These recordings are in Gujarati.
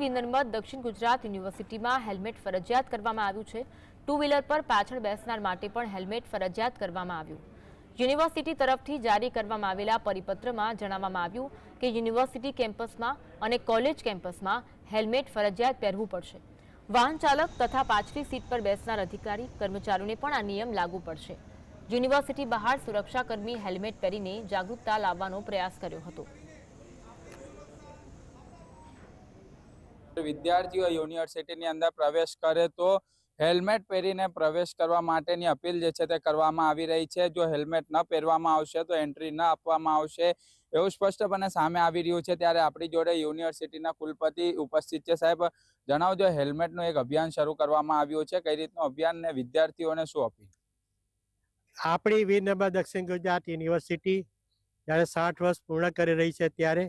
નર્મદ દક્ષિણ ગુજરાત યુનિવર્સિટીમાં હેલ્મેટ ફરજિયાત કરવામાં આવ્યું છે। ટુ વ્હીલર પર પાછળ બેસનાર માટે પણ હેલ્મેટ ફરજિયાત કરવામાં આવ્યું। યુનિવર્સિટી તરફથી જારી કરવામાં આવેલા પરિપત્રમાં જણાવવામાં આવ્યું કે યુનિવર્સિટી કેમ્પસમાં અને કોલેજ કેમ્પસમાં હેલ્મેટ ફરજિયાત પહેરવું પડશે। વાહન ચાલક તથા પાછલી સીટ પર બેસનાર અધિકારી કર્મચારીઓને પણ આ નિયમ લાગુ પડશે। યુનિવર્સિટી બહાર સુરક્ષાકર્મી હેલ્મેટ પહેરીને જાગૃતતા લાવવાનો પ્રયાસ કર્યો હતો। વિદ્યાર્થીઓ યુનિવર્સિટીની અંદર પ્રવેશ કરે તો હેલ્મેટ પહેરીને પ્રવેશ કરવા માટેની અપીલ જે છે તે કરવામાં આવી રહી છે। જો હેલ્મેટ ન પહેરવામાં આવશે તો એન્ટ્રી ન આપવામાં આવશે એવું સ્પષ્ટપણે સામે આવી રહ્યું છે। ત્યારે આપણી જોડે યુનિવર્સિટીના કુલપતિ ઉપસ્થિત છે। સાહેબ, જણાવજો, હેલ્મેટનું એક અભિયાન શરૂ કરવામાં આવ્યું છે, કઈ રીતનું અભિયાન ને વિદ્યાર્થીઓને શું અપીલ? આપણી વીર નર્મદ દક્ષિણ ગુજરાત યુનિવર્સિટી જ્યારે 60 વર્ષ પૂર્ણ કરી રહી છે ત્યારે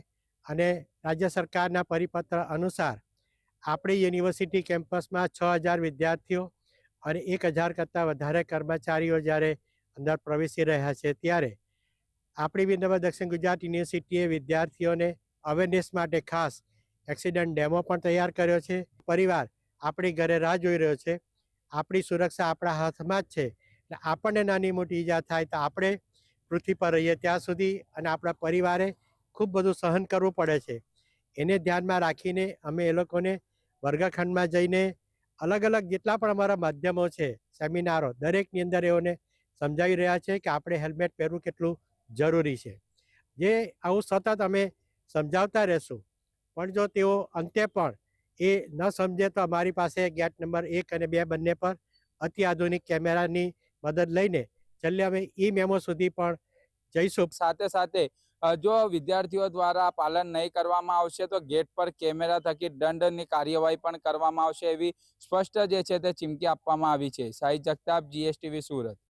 અને રાજ્ય સરકારના પરિપત્ર અનુસાર આપણી યુનિવર્સિટી કેમ્પસમાં 6000 વિદ્યાર્થીઓ અને 1000 કરતાં વધારે કર્મચારીઓ જ્યારે અંદર પ્રવેશી રહ્યા છે ત્યારે આપણી વીર નર્મદ દક્ષિણ ગુજરાત યુનિવર્સિટીએ વિદ્યાર્થીઓને અવેરનેસ માટે ખાસ એક્સિડન્ટ ડેમો પણ તૈયાર કર્યો છે। પરિવાર આપણી ઘરે રાહ જોઈ રહ્યો છે। આપણી સુરક્ષા આપણા હાથમાં જ છે। આપણને નાની મોટી ઈજા થાય તો આપણે પૃથ્વી પર રહીએ ત્યાં સુધી અને આપણા પરિવારે ખૂબ બધું સહન કરવું પડે છે। એને ધ્યાનમાં રાખીને અમે એ લોકોને વર્ગખંડમાં જઈને અલગ અલગ જેટલા પણ અમારા માધ્યમો છે, સેમિનારો, દરેકની અંદર એઓને સમજાવી રહ્યા છે કે આપણે હેલ્મેટ પહેરવું કેટલું જરૂરી છે। જે આવું સતત અમે સમજાવતા રહેશું, પણ જો તેઓ અંતે પણ એ ન સમજે તો અમારી પાસે ગેટ નંબર 1 અને 2 બંને પર અત્યાધુનિક કેમેરાની મદદ લઈને છેલ્લે અમે મેમો સુધી પણ જઈશું। સાથે સાથે જો વિદ્યાર્થીઓ દ્વારા પાલન નહીં કરવામાં આવશે તો ગેટ પર કેમેરા થકી દંડની કાર્યવાહી પણ કરવામાં આવશે એવી સ્પષ્ટ જે છે તે ચીમકી આપવામાં આવી છે। સાહિદ જગતાપ, GSTV સુરત।